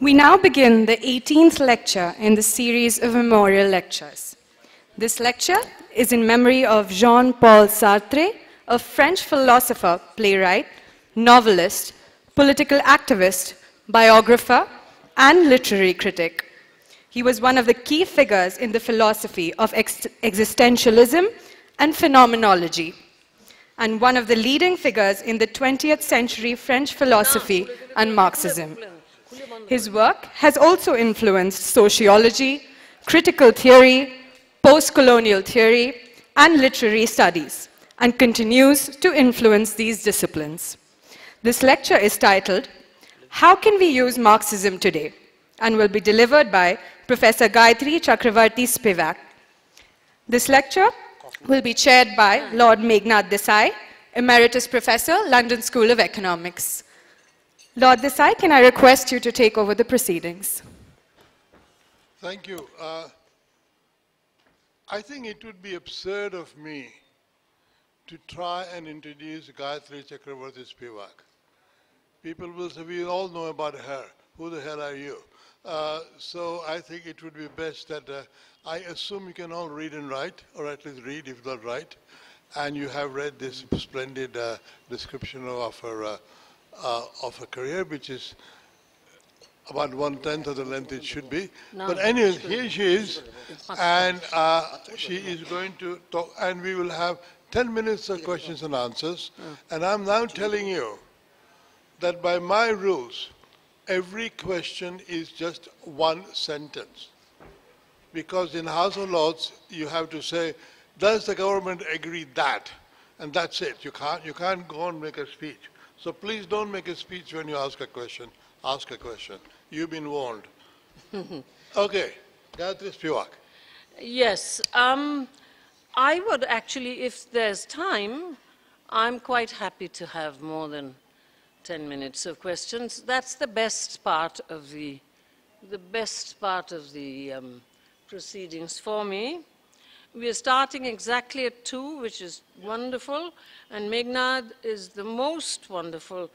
We now begin the 18th lecture in the series of memorial lectures. This lecture is in memory of Jean-Paul Sartre, a French philosopher, playwright, novelist, political activist, biographer, and literary critic. He was one of the key figures in the philosophy of existentialism and phenomenology, and one of the leading figures in the 20th century French philosophy and Marxism. His work has also influenced sociology, critical theory, post-colonial theory, and literary studies, and continues to influence these disciplines. This lecture is titled, "How Can We Use Marxism Today?" and will be delivered by Professor Gayatri Chakravorty Spivak. This lecture will be chaired by Lord Meghnad Desai, Emeritus Professor, London School of Economics. Lord Desai, can I request you to take over the proceedings? Thank you. I think it would be absurd of me to try and introduce Gayatri Chakravorty Spivak. People will say, we all know about her. Who the hell are you? So I think it would be best that I assume you can all read and write, or at least read if not write, and you have read this splendid description of her career, which is about 1/10 of the length it should be. No, but anyways, here she is, and she is going to talk, and we will have 10 minutes of questions and answers. And I'm now telling you that by my rules, every question is just one sentence. Because in House of Lords, you have to say, does the government agree that? And that's it. You can't go and make a speech. So please don't make a speech when you ask a question. Ask a question. You've been warned. Okay, Gayatri Spivak. Yes, I would actually, if there's time, I'm quite happy to have more than 10 minutes of questions. That's the best part of the proceedings for me. We are starting exactly at 2, which is wonderful, and Meghnad is the most wonderful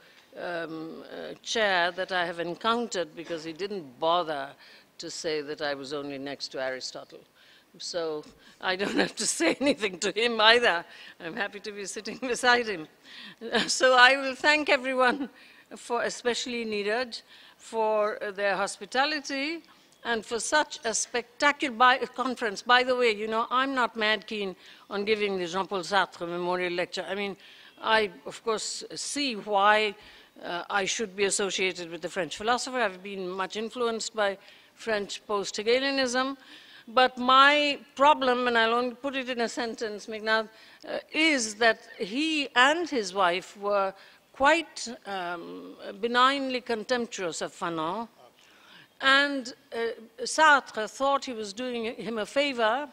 chair that I have encountered, because he didn't bother to say that I was only next to Aristotle. So I don't have to say anything to him either. I'm happy to be sitting beside him. So I will thank everyone, for, especially Neeraj, for their hospitality and for such a spectacular conference. By the way, you know, I'm not mad keen on giving the Jean-Paul Sartre Memorial Lecture. I mean, I, of course, see why I should be associated with the French philosopher. I've been much influenced by French post-Hegelianism. But my problem, and I'll only put it in a sentence, Meghnad, is that he and his wife were quite benignly contemptuous of Fanon. And Sartre thought he was doing him a favor,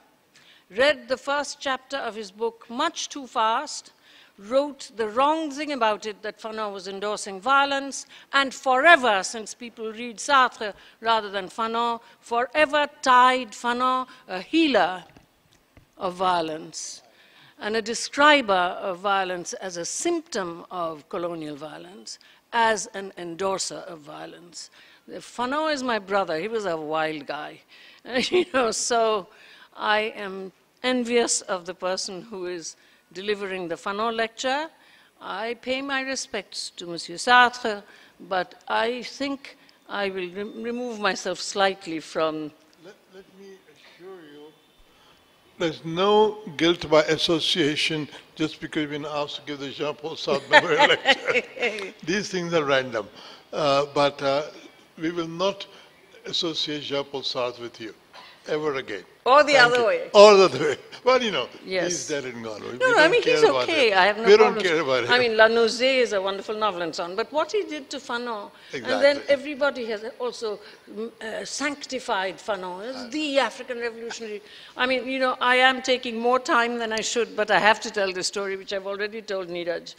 read the first chapter of his book much too fast, wrote the wrong thing about it, that Fanon was endorsing violence, and forever, since people read Sartre rather than Fanon, forever tied Fanon, a healer of violence and a describer of violence as a symptom of colonial violence, as an endorser of violence. Fanon is my brother. He was a wild guy. You know, so I am envious of the person who is delivering the Fanon lecture. I pay my respects to Monsieur Sartre, but I think I will remove myself slightly from... Let me assure you, there's no guilt by association just because you've been asked to give the Jean-Paul Sartre Memorial Lecture. These things are random. But we will not associate Jean-Paul Sartre with you ever again. Or the other way. Or the other way. Well, you know, yes. He's dead and gone. No, I mean, he's okay. I have no We problems. don't care about him. I mean, La Nausée is a wonderful novel and so on. But what he did to Fanon, exactly. And then everybody has also sanctified Fanon as the African revolutionary. I mean, you know, I am taking more time than I should, but I have to tell this story, which I've already told Neeraj.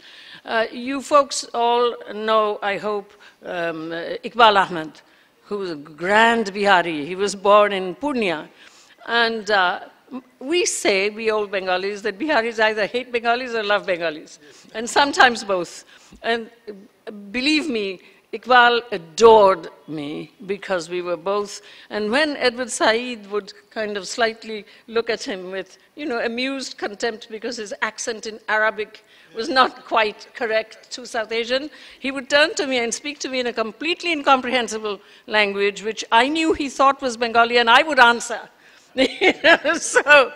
You folks all know, I hope, Iqbal Ahmed, who was a grand Bihari. He was born in Purnia. And we say, we old Bengalis, that Biharis either hate Bengalis or love Bengalis, and sometimes both. And believe me, Iqbal adored me because we were both, and when Edward Said would kind of slightly look at him with, amused contempt because his accent in Arabic was not quite correct to South Asian, he would turn to me and speak to me in a completely incomprehensible language, which I knew he thought was Bengali, and I would answer. So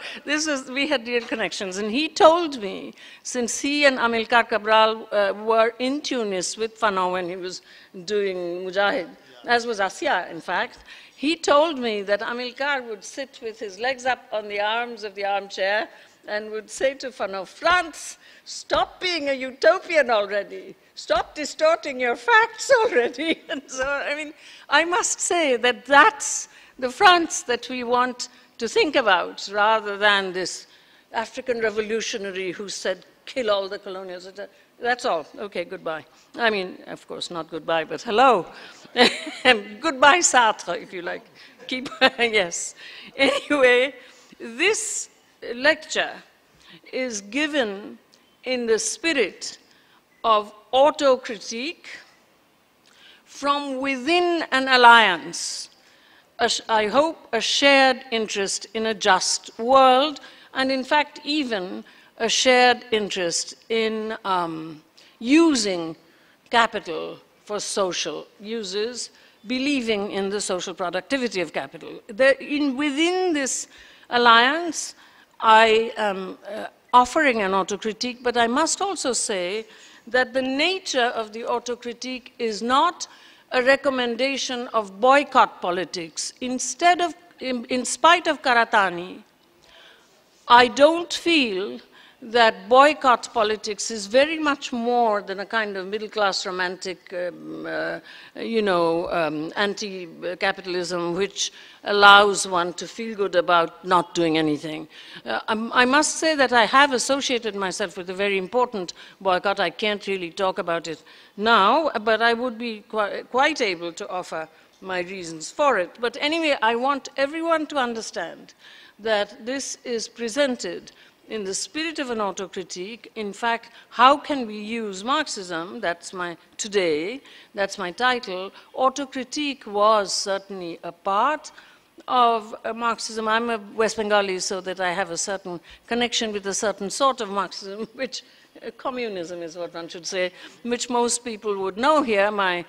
we had real connections. And he told me, since he and Amilcar Cabral were in Tunis with Fanon when he was doing Mujahid, as was Assia, in fact, he told me that Amilcar would sit with his legs up on the arms of the armchair and would say to Fanon, France, stop being a utopian already. Stop distorting your facts already. And so, I must say that that's the France that we want to think about, rather than this African revolutionary who said, kill all the colonials. That's all. Okay, goodbye. Of course, not goodbye, but hello. Goodbye, Sartre, if you like. Yes. Anyway, this lecture is given in the spirit of autocritique from within an alliance. I hope a shared interest in a just world, and in fact even a shared interest in using capital for social uses, believing in the social productivity of capital. Within this alliance, I am offering an autocritique, but I must also say that the nature of the autocritique is not a recommendation of boycott politics. Instead of, in spite of Karatani, I don't feel that boycott politics is very much more than a kind of middle-class romantic, anti-capitalism which allows one to feel good about not doing anything. I must say that I have associated myself with a very important boycott. I can't really talk about it now, but I would be quite able to offer my reasons for it. But anyway, I want everyone to understand that this is presented in the spirit of an autocritique. In fact, how can we use Marxism? That's my title. Autocritique was certainly a part of Marxism. I'm a West Bengali, so that I have a certain connection with a certain sort of Marxism, which communism is what one should say, which most people would know here. My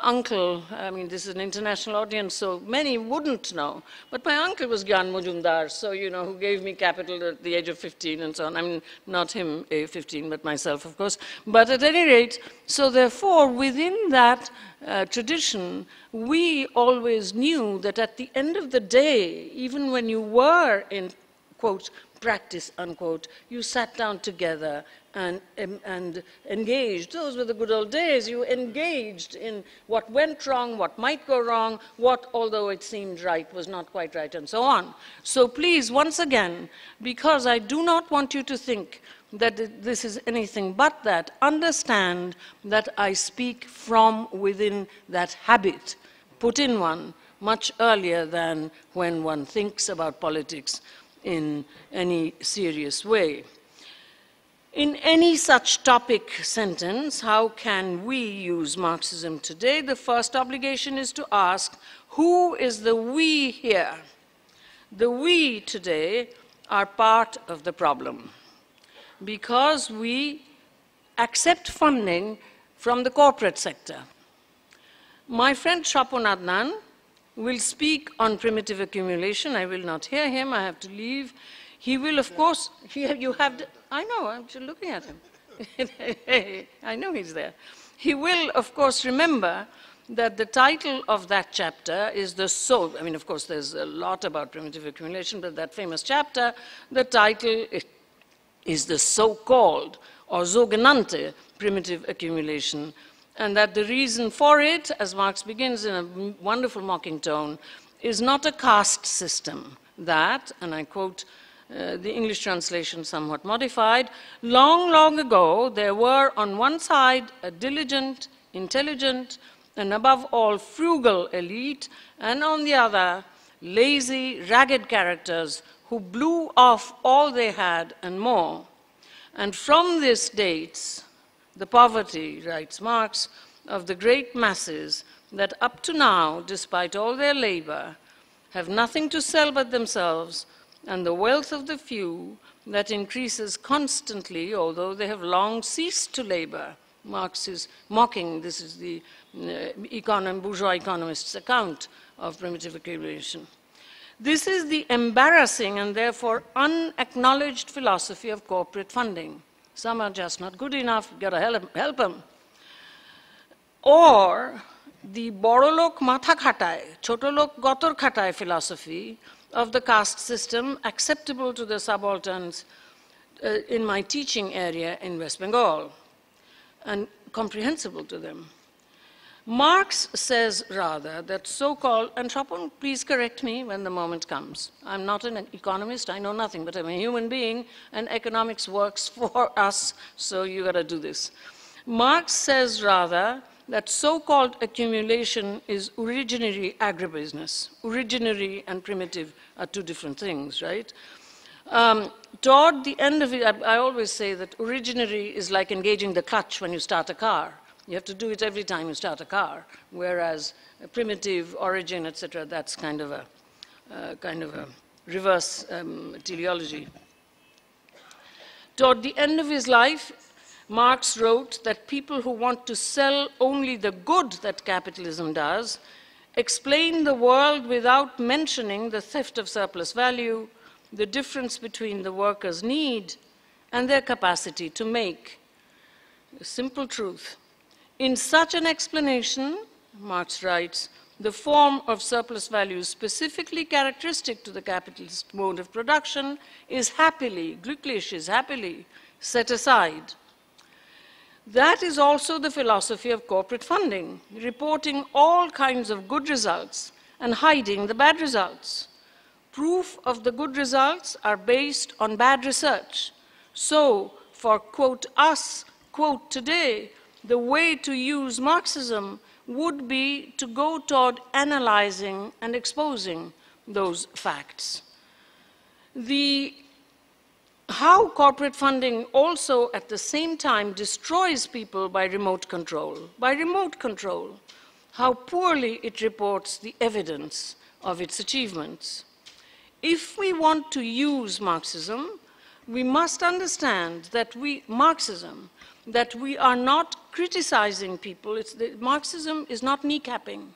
uncle, this is an international audience, so many wouldn't know, but my uncle was Gyan Mujumdar, so, who gave me capital at the age of 15 and so on. Not him, 15, but myself, of course. But at any rate, so therefore, within that tradition, we always knew that at the end of the day, even when you were in, quote, practice, unquote, you sat down together and engaged. Those were the good old days. You engaged in what went wrong, what might go wrong, what, although it seemed right, was not quite right, and so on. So please, once again, because I do not want you to think that this is anything but that, understand that I speak from within that habit, put in one much earlier than when one thinks about politics in any serious way. In any such topic sentence, how can we use Marxism today? The first obligation is to ask, who is the we here? The we today are part of the problem because we accept funding from the corporate sector. My friend Shapon Adnan will speak on primitive accumulation. I will not hear him. I have to leave. He will, of course, I know, I'm just looking at him. I know he's there. He will, of course, remember that the title of that chapter is the so. Of course, there's a lot about primitive accumulation, but that famous chapter, the title is the so-called or sogenannte primitive accumulation. And that the reason for it, as Marx begins in a wonderful mocking tone, is not a caste system. That, and I quote the English translation somewhat modified, long, long ago, there were on one side a diligent, intelligent, and above all frugal elite, and on the other, lazy, ragged characters who blew off all they had and more. And from this dates the poverty, writes Marx, of the great masses that up to now, despite all their labor, have nothing to sell but themselves, and the wealth of the few that increases constantly, although they have long ceased to labor. Marx is mocking, this is the bourgeois economist's account of primitive accumulation. This is the embarrassing and therefore unacknowledged philosophy of corporate funding. Some are just not good enough, you've got to help them. Or the Borolok Matha Khatai, Chotolok Gotor Khatai philosophy of the caste system acceptable to the subalterns in my teaching area in West Bengal and comprehensible to them. Marx says rather that so-called, and Chopin, please correct me when the moment comes. I'm not an economist, I know nothing, but I'm a human being and economics works for us, so you gotta do this. Marx says rather that so-called accumulation is originary agribusiness. Originary and primitive are two different things, right? Toward the end of it, I always say that originary is like engaging the clutch when you start a car. You have to do it every time you start a car, whereas a primitive, origin, etc., that's kind of a reverse teleology. Toward the end of his life, Marx wrote that people who want to sell only the good that capitalism does explain the world without mentioning the theft of surplus value, the difference between the worker's need and their capacity to make. A simple truth. In such an explanation, Marx writes, the form of surplus value specifically characteristic to the capitalist mode of production is happily, glücklich is happily, set aside. That is also the philosophy of corporate funding, reporting all kinds of good results and hiding the bad results. Proof of the good results are based on bad research. So, for, quote, us, quote, today, the way to use Marxism would be to go toward analyzing and exposing those facts. How corporate funding also at the same time destroys people by remote control. By remote control, how poorly it reports the evidence of its achievements. If we want to use Marxism, we must understand that Marxism, that we are not criticizing people. Marxism is not kneecapping.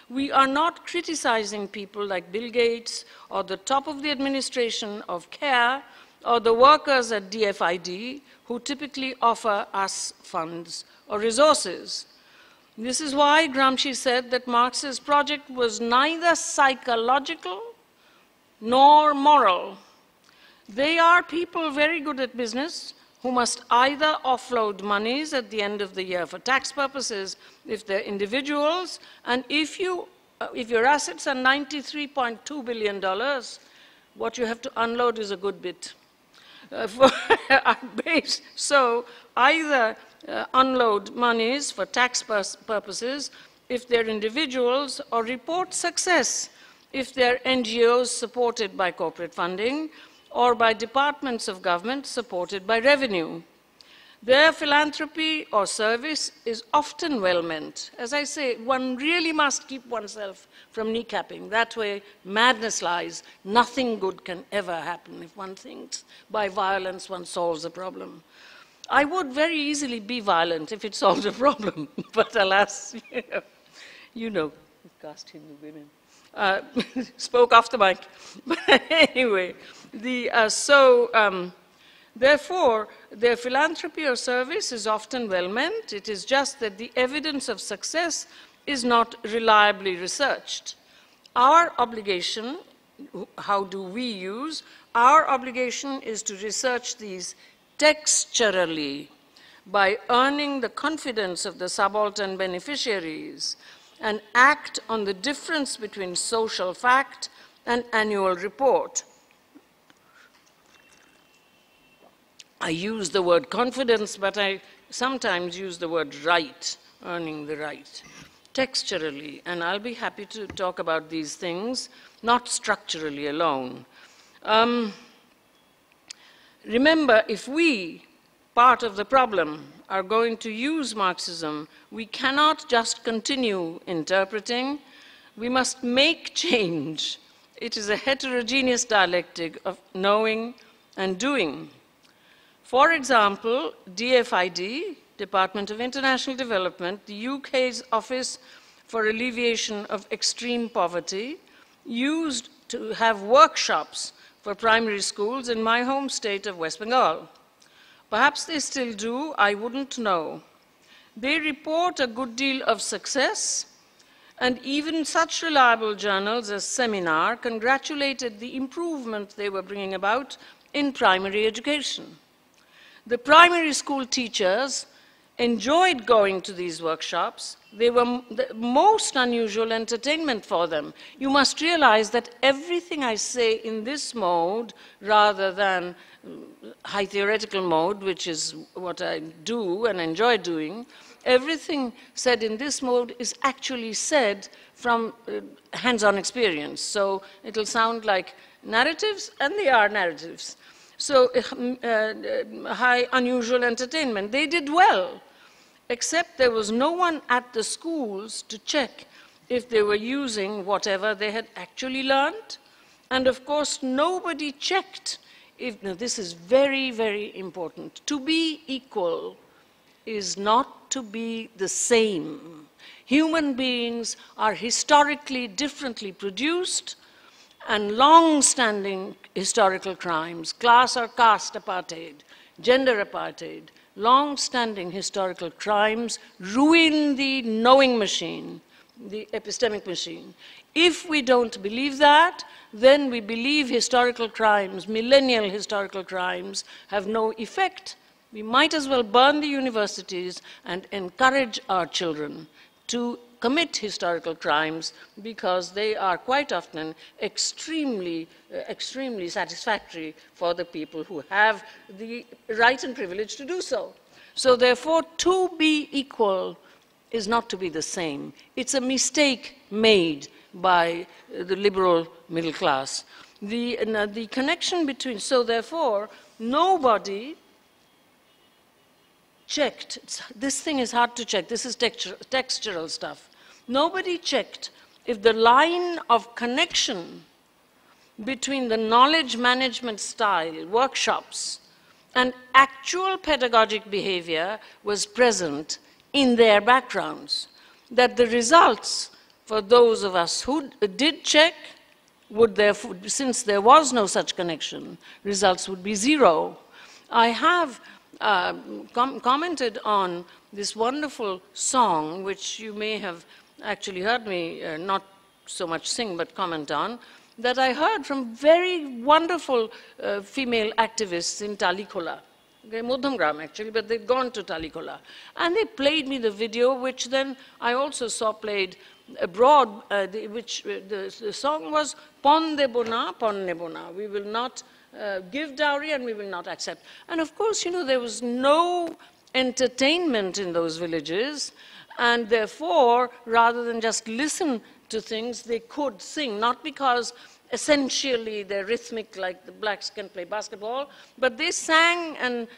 We are not criticizing people like Bill Gates or the top of the administration of CARE or the workers at DFID who typically offer us funds or resources. This is why Gramsci said that Marx's project was neither psychological nor moral. They are people very good at business who must either offload monies at the end of the year for tax purposes if they're individuals, and if your assets are $93.2 billion, what you have to unload is a good bit. So either unload monies for tax purposes if they're individuals, or report success if they're NGOs supported by corporate funding, or by departments of government supported by revenue. Their philanthropy or service is often well-meant. As I say, one really must keep oneself from kneecapping. That way, madness lies. Nothing good can ever happen if one thinks by violence one solves a problem. I would very easily be violent if it solved a problem, but alas, you know, casting the women. Spoke off the mic. But anyway, therefore, their philanthropy or service is often well-meant. It is just that the evidence of success is not reliably researched. Our obligation, how do we use? Our obligation is to research these texturally by earning the confidence of the subaltern beneficiaries and act on the difference between social fact and annual report. I use the word confidence, but I sometimes use the word right, earning the right, texturally, and I'll be happy to talk about these things, not structurally alone. Remember, if we part of the problem are going to use Marxism, we cannot just continue interpreting. We must make change. It is a heterogeneous dialectic of knowing and doing. For example, DFID, Department of International Development, the UK's Office for Alleviation of Extreme Poverty, used to have workshops for primary schools in my home state of West Bengal. Perhaps they still do, I wouldn't know. They report a good deal of success, and even such reliable journals as Seminar congratulated the improvement they were bringing about in primary education. The primary school teachers enjoyed going to these workshops. They were the most unusual entertainment for them. You must realize that everything I say in this mode, rather than high theoretical mode, which is what I do and enjoy doing, everything said in this mode is actually said from hands-on experience. So it'll sound like narratives, and they are narratives. So high unusual entertainment. They did well, except there was no one at the schools to check if they were using whatever they had actually learned. And of course, nobody checked if, now this is very, very important. To be equal is not to be the same. Human beings are historically differently produced, and long-standing historical crimes, class or caste apartheid, gender apartheid, long-standing historical crimes ruin the knowing machine, the epistemic machine. If we don't believe that, then we believe historical crimes, millennial historical crimes, have no effect. We might as well burn the universities and encourage our children to commit historical crimes, because they are quite often extremely satisfactory for the people who have the right and privilege to do so. So therefore, to be equal is not to be the same. It's a mistake made by the liberal middle class. The connection between, so therefore, nobody checked. This thing is hard to check. This is textural stuff. Nobody checked if the line of connection between the knowledge management style, workshops, and actual pedagogic behavior was present in their backgrounds. That the results for those of us who did check would therefore, since there was no such connection, results would be zero. I have commented on this wonderful song, which you may have actually heard me not so much sing but comment on, that I heard from very wonderful female activists in Talikola. Okay, Modhamgram actually, but they'd gone to Talikola. And they played me the video, which then I also saw played abroad, the song was Pon Debona, Pon Nebona. We will not give dowry and we will not accept. And of course, you know, there was no entertainment in those villages, and therefore, rather than just listen to things, they could sing, not because essentially they're rhythmic like the blacks can play basketball, but they sang and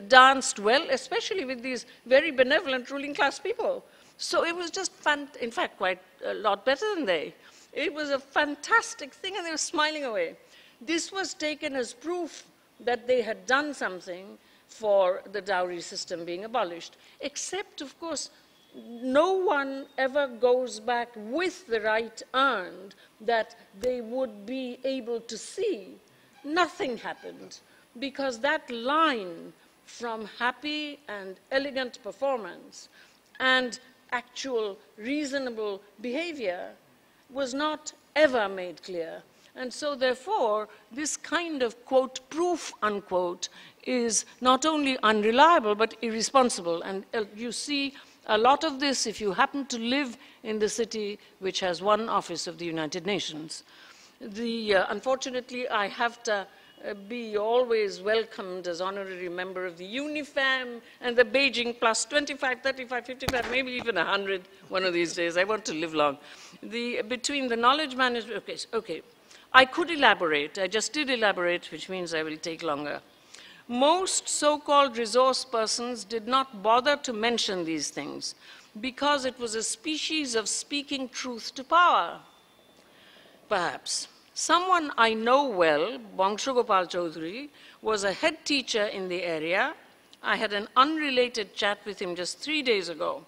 danced well, especially with these very benevolent ruling class people. So it was just fun, in fact, quite a lot better than they. It was a fantastic thing, and they were smiling away. This was taken as proof that they had done something for the dowry system being abolished, except, of course, no one ever goes back with the right earned that they would be able to see. Nothing happened, because that line from happy and elegant performance and actual reasonable behavior was not ever made clear. And so therefore, this kind of, quote, proof, unquote, is not only unreliable, but irresponsible. And you see a lot of this if you happen to live in the city which has one office of the United Nations. Unfortunately, I have to be always welcomed as honorary member of the UNIFEM and the Beijing plus 25, 35, 55, maybe even 100 one of these days. I want to live long. Between the knowledge management, okay. I could elaborate. I just did elaborate, which means I will take longer. Most so-called resource persons did not bother to mention these things because it was a species of speaking truth to power. Perhaps. Someone I know well, Bangshu Gopal Chaudhary, was a head teacher in the area. I had an unrelated chat with him just 3 days ago.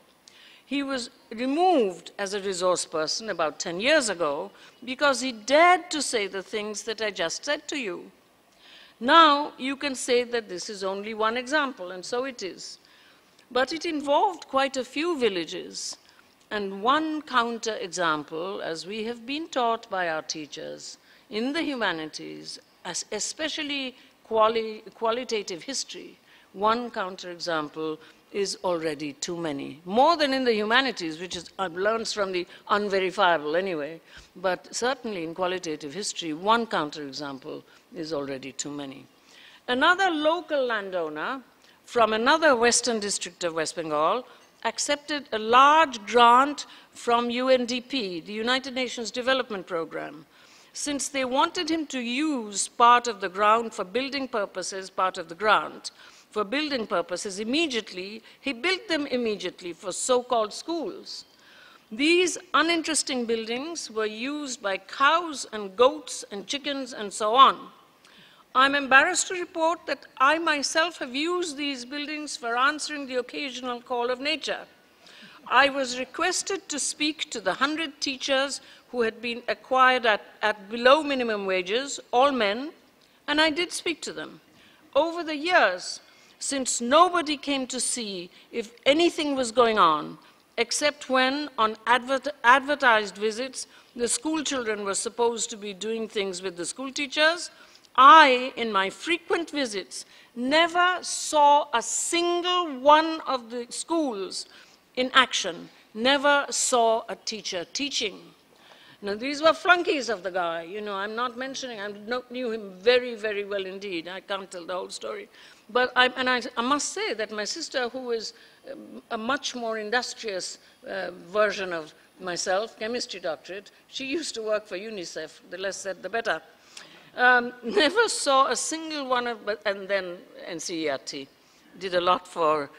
He was removed as a resource person about 10 years ago because he dared to say the things that I just said to you. Now, you can say that this is only one example, and so it is. But it involved quite a few villages. And one counter-example, as we have been taught by our teachers in the humanities, especially qualitative history, one counter-example is already too many. More than in the humanities, which is learns from the unverifiable anyway, but certainly in qualitative history, one counter-example is already too many. Another local landowner from another western district of West Bengal accepted a large grant from UNDP, the United Nations Development Program, since they wanted him to use part of the ground for building purposes, part of the grant for building purposes immediately. He built them immediately for so-called schools. These uninteresting buildings were used by cows and goats and chickens and so on. I'm embarrassed to report that I myself have used these buildings for answering the occasional call of nature. I was requested to speak to the 100 teachers who had been acquired at below minimum wages, all men, and I did speak to them. Over the years, since nobody came to see if anything was going on, except when on advertised visits, the school children were supposed to be doing things with the school teachers, I, in my frequent visits, never saw a single one of the schools in action, never saw a teacher teaching. Now, these were flunkies of the guy. You know, I'm not mentioning, I knew him very, very well indeed. I can't tell the whole story. But I must say that my sister, who is a much more industrious version of myself, chemistry doctorate, she used to work for UNICEF, the less said the better. Never saw a single one of, and then NCERT did a lot for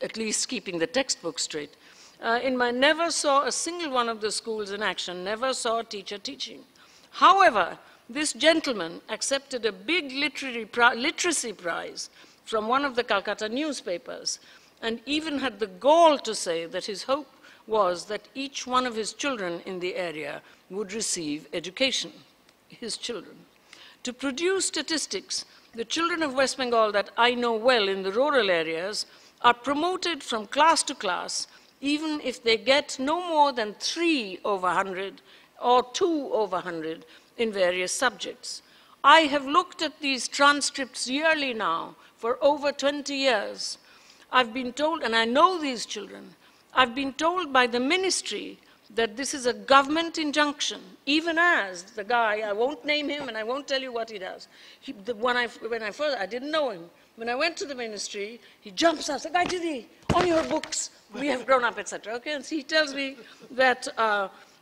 at least keeping the textbook straight. Never saw a single one of the schools in action, never saw a teacher teaching. However, this gentleman accepted a big literacy prize from one of the Calcutta newspapers and even had the gall to say that his hope was that each one of his children in the area would receive education, his children. To produce statistics, the children of West Bengal that I know well in the rural areas are promoted from class to class, even if they get no more than 3 over 100 or 2 over 100 in various subjects. I have looked at these transcripts yearly now for over 20 years. I've been told, and I know these children, I've been told by the ministry that this is a government injunction, even as the guy, I won't name him and I won't tell you what he does. I didn't know him. When I went to the ministry, he jumps up, says, Gayatri, on your books, we have grown up, etc. Okay, and so he tells me that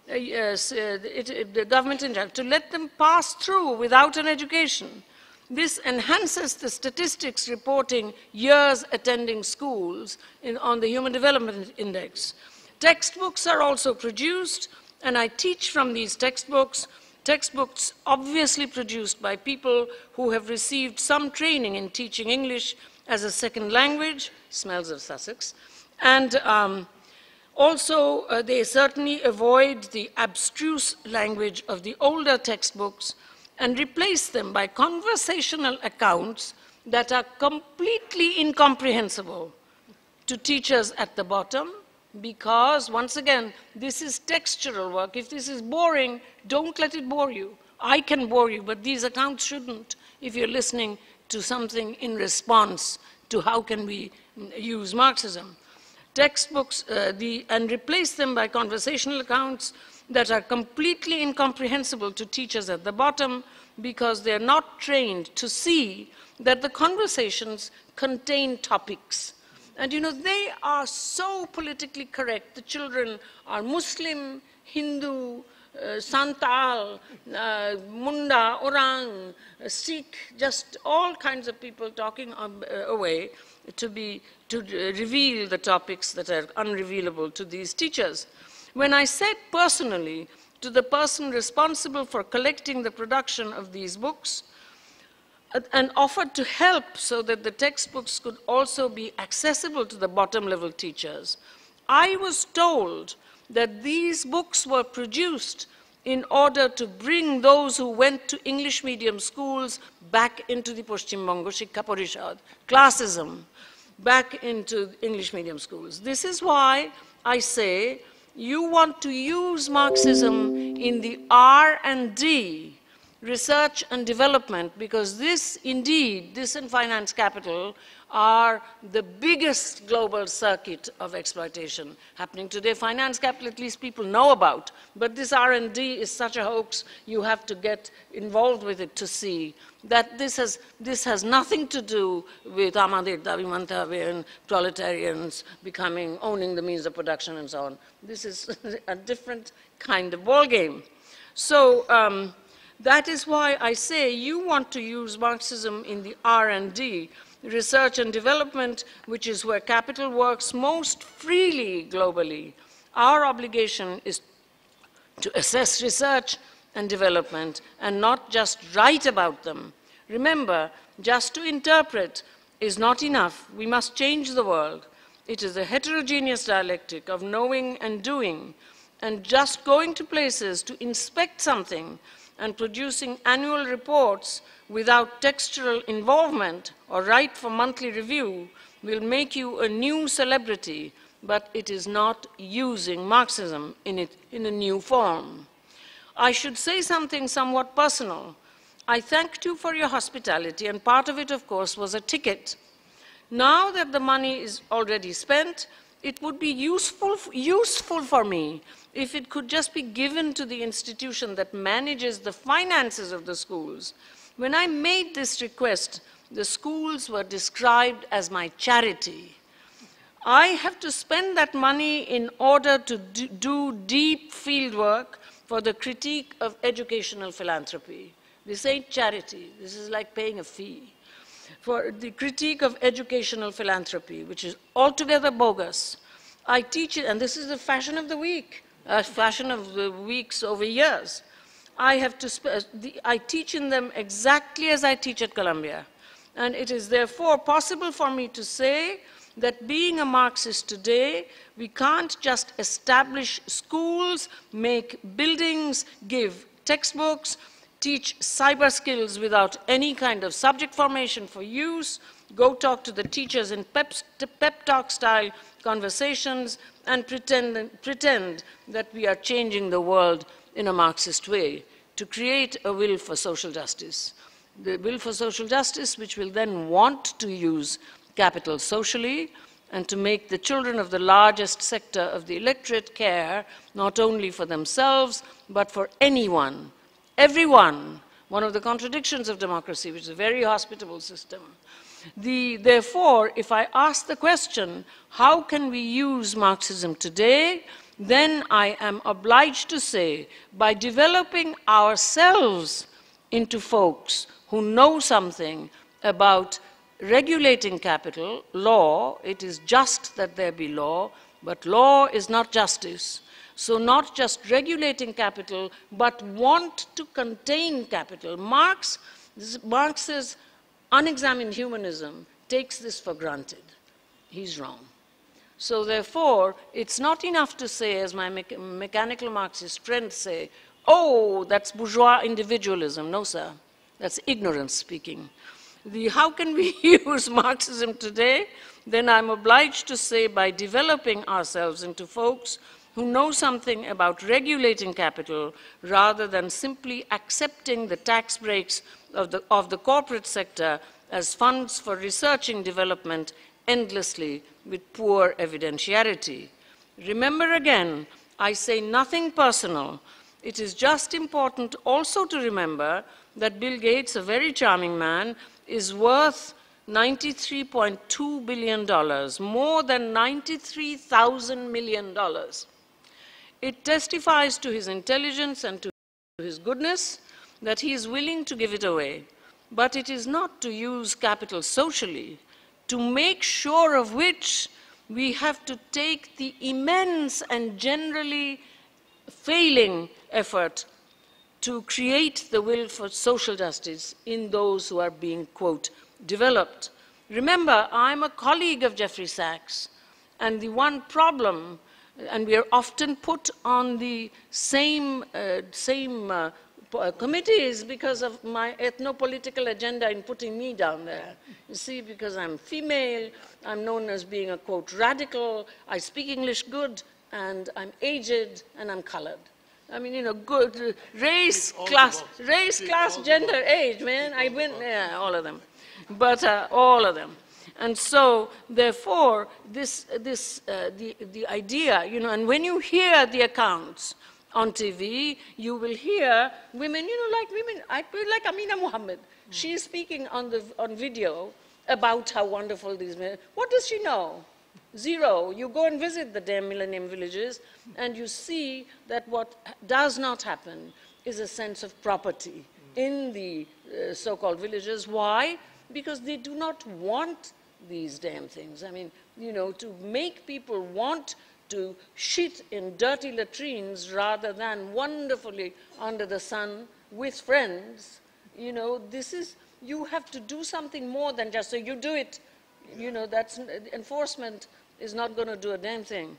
the government injunction, to let them pass through without an education. This enhances the statistics reporting years attending schools on the Human Development Index. Textbooks are also produced, and I teach from these textbooks obviously produced by people who have received some training in teaching English as a second language, smells of Sussex, and also they certainly avoid the abstruse language of the older textbooks and replace them by conversational accounts that are completely incomprehensible to teachers at the bottom, because, once again, this is textural work. If this is boring, don't let it bore you. I can bore you, but these accounts shouldn't if you're listening to something in response to how can we use Marxism. Textbooks, and replace them by conversational accounts that are completely incomprehensible to teachers at the bottom because they're not trained to see that the conversations contain topics. And you know, they are so politically correct. The children are Muslim, Hindu, Santal, Munda, Orang, Sikh, just all kinds of people talking away to reveal the topics that are unrevealable to these teachers. When I said personally to the person responsible for collecting the production of these books and offered to help so that the textbooks could also be accessible to the bottom-level teachers, I was told that these books were produced in order to bring those who went to English medium schools back into the Paschim Bongo Shiksha Parishad, classism, back into English medium schools. This is why I say you want to use Marxism in the R&D, research and development, because this indeed, this and finance capital are the biggest global circuit of exploitation happening today. Finance capital, at least people know about, but this R&D is such a hoax, you have to get involved with it to see that this has nothing to do with Amadir Davi and proletarians owning the means of production and so on. This is a different kind of ballgame. So that is why I say you want to use Marxism in the R&D, research and development, which is where capital works most freely globally. Our obligation is to assess research and development and not just write about them. Remember, just to interpret is not enough. We must change the world. It is a heterogeneous dialectic of knowing and doing, and just going to places to inspect something and producing annual reports without textual involvement or write for monthly review will make you a new celebrity, but it is not using Marxism in a new form. I should say something somewhat personal. I thanked you for your hospitality, and part of it, of course, was a ticket. Now that the money is already spent, it would be useful for me if it could just be given to the institution that manages the finances of the schools. When I made this request, the schools were described as my charity. I have to spend that money in order to do deep field work for the critique of educational philanthropy. This ain't charity. This is like paying a fee. For the critique of educational philanthropy, which is altogether bogus. I teach it, and this is the fashion of the week, fashion of the weeks over years. I teach in them exactly as I teach at Columbia. And it is therefore possible for me to say that being a Marxist today, we can't just establish schools, make buildings, give textbooks, teach cyber skills without any kind of subject formation for use, go talk to the teachers in pep talk style conversations, and pretend that we are changing the world in a Marxist way to create a will for social justice. The will for social justice, which will then want to use capital socially and to make the children of the largest sector of the electorate care not only for themselves, but for anyone, everyone. One of the contradictions of democracy, which is a very hospitable system. Therefore, if I ask the question, how can we use Marxism today? Then I am obliged to say, by developing ourselves into folks who know something about regulating capital, law, it is just that there be law, but law is not justice. So not just regulating capital, but want to contain capital. Marx's unexamined humanism takes this for granted. He's wrong. So therefore, it's not enough to say, as my mechanical Marxist friends say, oh, that's bourgeois individualism. No, sir. That's ignorance speaking. How can we use Marxism today? Then I'm obliged to say by developing ourselves into folks who know something about regulating capital rather than simply accepting the tax breaks of the corporate sector as funds for researching development endlessly with poor evidentiarity. Remember again, I say nothing personal. It is just important also to remember that Bill Gates, a very charming man, is worth $93.2 billion, more than $93,000 million. It testifies to his intelligence and to his goodness that he is willing to give it away. But it is not to use capital socially, to make sure of which we have to take the immense and generally failing effort to create the will for social justice in those who are being, quote, developed. Remember, I'm a colleague of Jeffrey Sachs, and the one problem, and we are often put on the same committees because of my ethnopolitical agenda in putting me down there. You see, because I'm female, I'm known as being a, quote, radical, I speak English good, and I'm aged, and I'm colored. I mean, you know, good, race, class, gender, age, man, I win, yeah, all of them. But all of them. And so, therefore, the idea, you know, and when you hear the accounts on TV, you will hear women, you know, like women, like Amina Muhammad. She is speaking on video about how wonderful these men. What does she know? Zero. You go and visit the damn millennium villages, and you see that what does not happen is a sense of property in the so-called villages. Why? Because they do not want these damn things. I mean, you know, to make people want to shit in dirty latrines rather than wonderfully under the sun with friends, you know, this is, you have to do something more than just, so you do it, you know, that's, enforcement is not going to do a damn thing.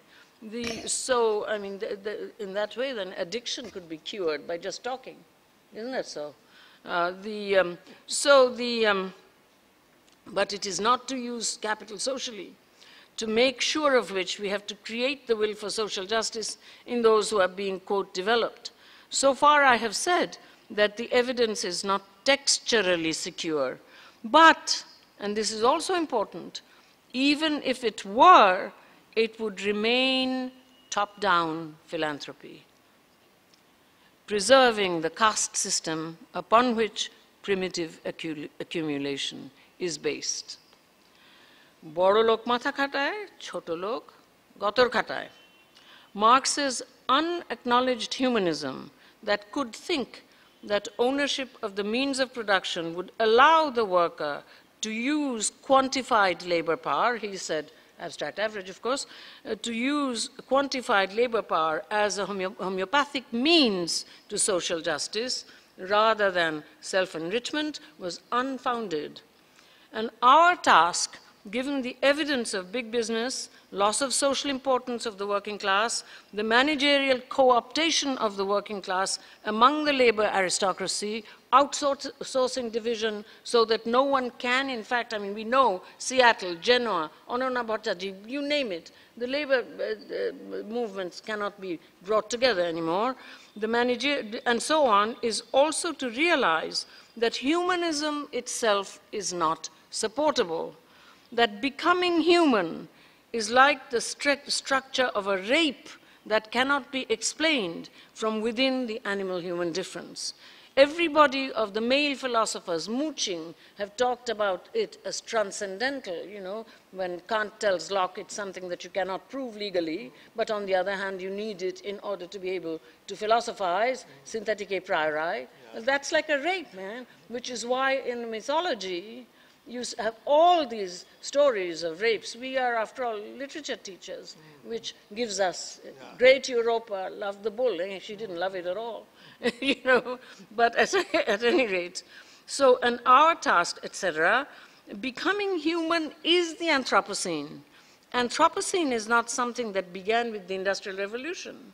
So, I mean, in that way, then addiction could be cured by just talking. Isn't that so? But it is not to use capital socially, to make sure of which we have to create the will for social justice in those who are being, quote, developed. So far I have said that the evidence is not texturally secure, but, and this is also important, even if it were, it would remain top-down philanthropy, preserving the caste system upon which primitive accumulation is based. Boro lok matha khataয়, choto lok gotor khataয়. Marx's unacknowledged humanism that could think that ownership of the means of production would allow the worker to use quantified labor power, he said abstract average, of course, to use quantified labor power as a homeopathic means to social justice rather than self-enrichment was unfounded. And our task, given the evidence of big business, loss of social importance of the working class, the managerial co-optation of the working class among the labor aristocracy, outsourcing division so that no one can, in fact, I mean, we know Seattle, Genoa, Onona Bhattaji, you name it, the labor movements cannot be brought together anymore. The manager, and so on, is also to realize that humanism itself is not supportable, that becoming human is like the structure of a rape that cannot be explained from within the animal-human difference. Everybody of the male philosophers, mooching, have talked about it as transcendental, you know, when Kant tells Locke it's something that you cannot prove legally, but on the other hand, you need it in order to be able to philosophize, synthetic a priori. Well, that's like a rape, man, which is why in mythology, you have all these stories of rapes. We are, after all, literature teachers, which gives us great Europa loved the bull. She didn't love it at all, you know. But at any rate, so, and our task, etc., becoming human is the Anthropocene. Anthropocene is not something that began with the Industrial Revolution.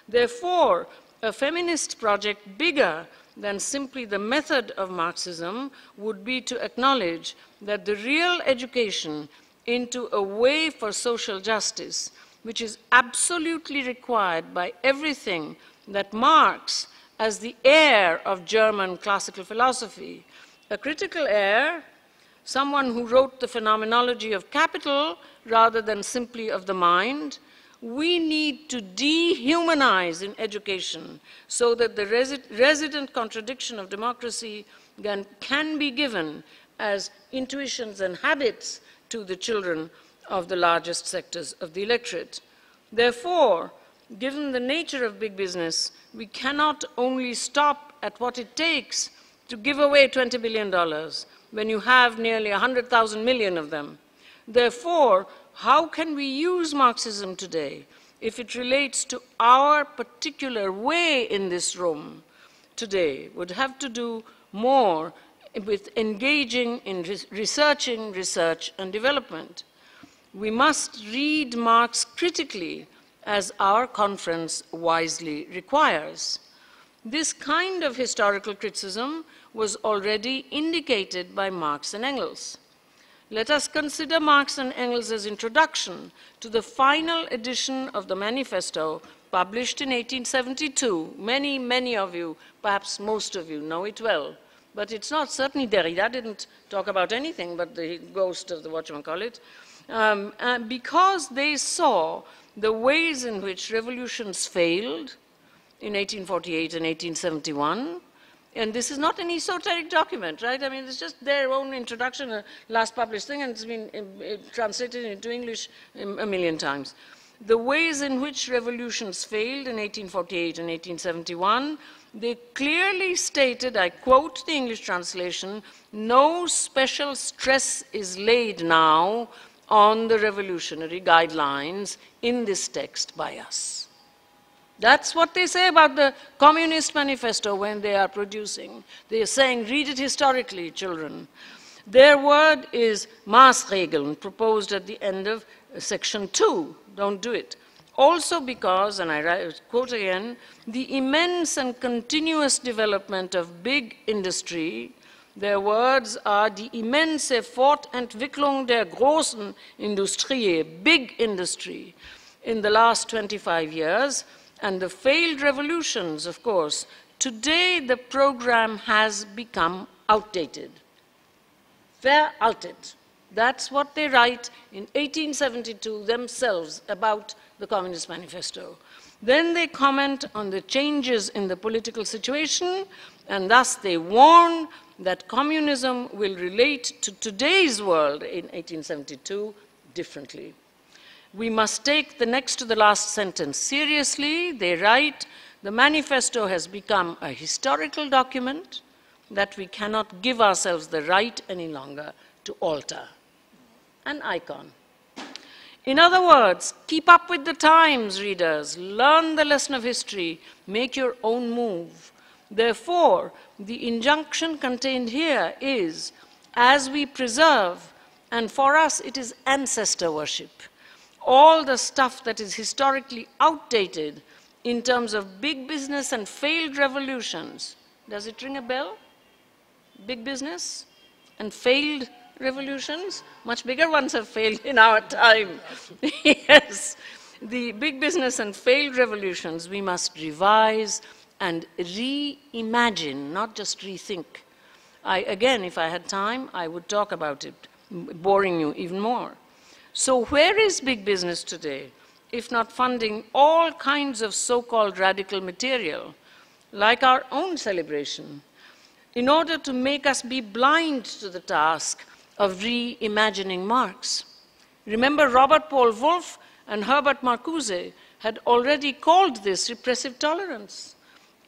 Therefore, a feminist project bigger than simply the method of Marxism would be to acknowledge that the real education into a way for social justice, which is absolutely required by everything that Marx, as the heir of German classical philosophy, a critical heir, someone who wrote the phenomenology of capital rather than simply of the mind, we need to dehumanize in education so that the resident contradiction of democracy can be given as intuitions and habits to the children of the largest sectors of the electorate. Therefore, given the nature of big business, we cannot only stop at what it takes to give away $20 billion when you have nearly 100,000 million of them. Therefore, how can we use Marxism today if it relates to our particular way in this room today? Would have to do more with engaging in researching, research and development. We must read Marx critically, as our conference wisely requires. This kind of historical criticism was already indicated by Marx and Engels. Let us consider Marx and Engels' introduction to the final edition of the manifesto published in 1872. Many, many of you, perhaps most of you, know it well. But it's not, certainly Derrida didn't talk about anything but the ghost of the whatchamacallit, because they saw the ways in which revolutions failed in 1848 and 1871. And this is not an esoteric document, right? I mean, it's just their own introduction, a last published thing, and it's been translated into English a million times. The ways in which revolutions failed in 1848 and 1871, they clearly stated, I quote the English translation, no special stress is laid now on the revolutionary guidelines in this text by us. That's what they say about the Communist Manifesto when they are producing. They are saying, read it historically, children. Their word is Maßregeln, proposed at the end of section 2. Don't do it. Also because, and I quote again, the immense and continuous development of big industry, their words are die immense Fortentwicklung der großen Industrie, big industry, in the last 25 years, and the failed revolutions, of course. Today, the program has become outdated. Veraltet. That's what they write in 1872 themselves about the Communist Manifesto. Then they comment on the changes in the political situation, and thus they warn that communism will relate to today's world in 1872 differently. We must take the next to the last sentence seriously. They write, the manifesto has become a historical document that we cannot give ourselves the right any longer to alter. An icon. In other words, keep up with the times, readers. Learn the lesson of history. Make your own move. Therefore, the injunction contained here is, as we preserve, and for us it is ancestor worship, all the stuff that is historically outdated in terms of big business and failed revolutions. Does it ring a bell? Big business and failed revolutions? Much bigger ones have failed in our time. Yes, the big business and failed revolutions we must revise and reimagine, not just rethink. Again, if I had time, I would talk about it, boring you even more. So where is big business today, if not funding all kinds of so-called radical material, like our own celebration, in order to make us be blind to the task of reimagining Marx? Remember, Robert Paul Wolff and Herbert Marcuse had already called this repressive tolerance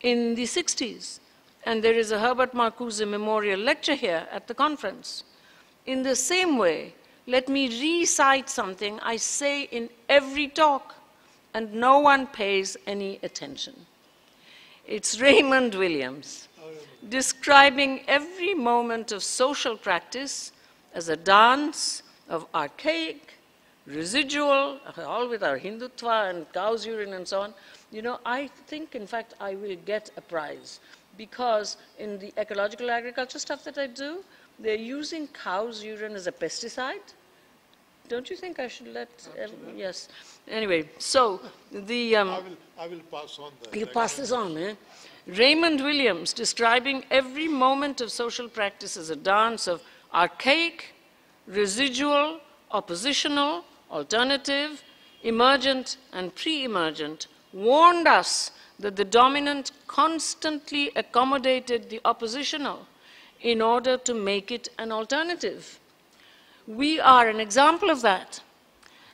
in the 60s. And there is a Herbert Marcuse memorial lecture here at the conference. In the same way, let me recite something I say in every talk, and no one pays any attention. It's Raymond Williams, describing every moment of social practice as a dance of archaic, residual, all with our Hindutva and cow's urine and so on. You know, I think, in fact, I will get a prize, because in the ecological agriculture stuff that I do, they're using cow's urine as a pesticide. Don't you think I should let, yes. Anyway, so the... I will pass on that. You pass this on, eh? Raymond Williams, describing every moment of social practice as a dance of archaic, residual, oppositional, alternative, emergent, and pre-emergent, warned us that the dominant constantly accommodated the oppositional in order to make it an alternative. We are an example of that.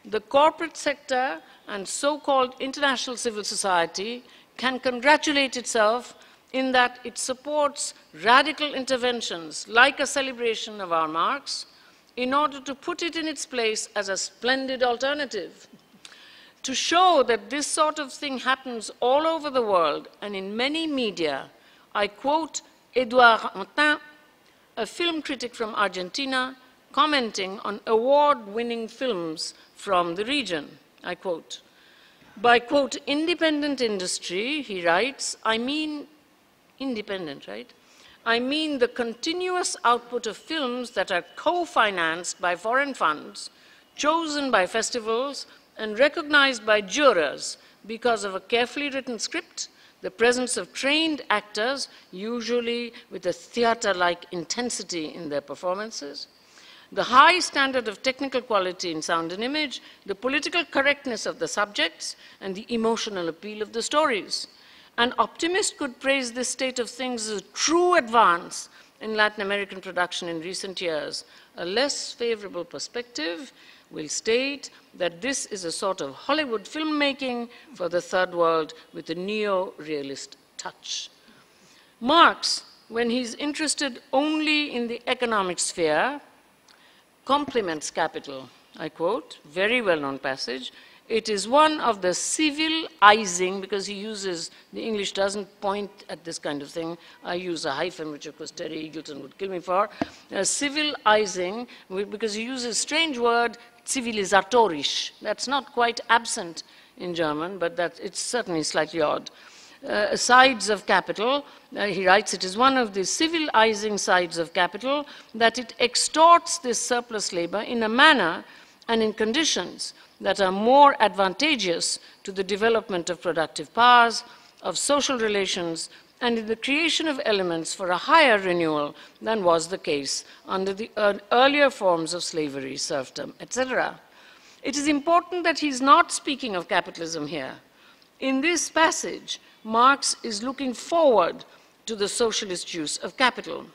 The corporate sector and so-called international civil society can congratulate itself in that it supports radical interventions like a celebration of our Marx in order to put it in its place as a splendid alternative. To show that this sort of thing happens all over the world and in many media, I quote Edouard Antin, a film critic from Argentina, commenting on award-winning films from the region. I quote, by, quote, independent industry, he writes, I mean independent, right? I mean the continuous output of films that are co-financed by foreign funds, chosen by festivals, and recognized by jurors because of a carefully written script, the presence of trained actors, usually with a theater-like intensity in their performances, the high standard of technical quality in sound and image, the political correctness of the subjects, and the emotional appeal of the stories. An optimist could praise this state of things as a true advance in Latin American production in recent years. A less favorable perspective will state that this is a sort of Hollywood filmmaking for the third world with a neo-realist touch. Marx, when he's interested only in the economic sphere, compliments capital. I quote, very well-known passage. It is one of the civilizing, because he uses, the English doesn't point at this kind of thing. I use a hyphen, which of course Terry Eagleton would kill me for. Civilizing, because he uses a strange word, civilisatorisch. That's not quite absent in German, but it's certainly slightly odd. Sides of capital, he writes, it is one of the civilizing sides of capital that it extorts this surplus labor in a manner and in conditions that are more advantageous to the development of productive powers, of social relations, and in the creation of elements for a higher renewal than was the case under the earlier forms of slavery, serfdom, etc. It is important that he's not speaking of capitalism here. In this passage, Marx is looking forward to the socialist use of capital.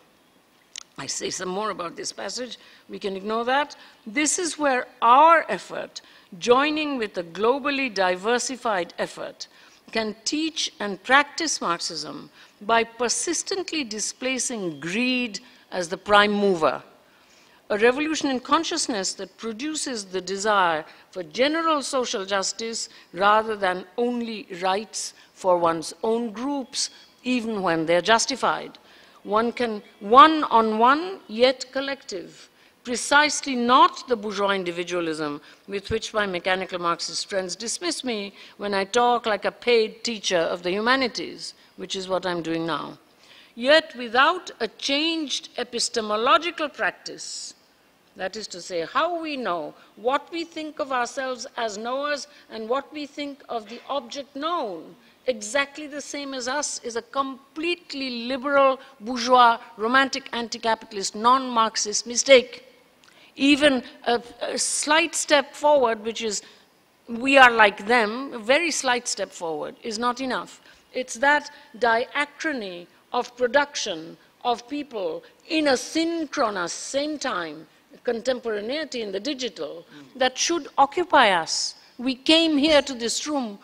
I say some more about this passage. We can ignore that. This is where our effort, joining with a globally diversified effort, can teach and practice Marxism by persistently displacing greed as the prime mover. A revolution in consciousness that produces the desire for general social justice rather than only rights for one's own groups, even when they're justified. One-on-one, yet collective. Precisely not the bourgeois individualism with which my mechanical Marxist friends dismiss me when I talk like a paid teacher of the humanities, which is what I'm doing now. Yet without a changed epistemological practice, that is to say, how we know, what we think of ourselves as knowers and what we think of the object known, exactly the same as us, is a completely liberal, bourgeois, romantic, anti-capitalist, non-Marxist mistake. Even a slight step forward, which is we are like them, a very slight step forward, is not enough. It's that diachrony of production of people in a synchronous same time, contemporaneity in the digital, that should occupy us. We came here to this room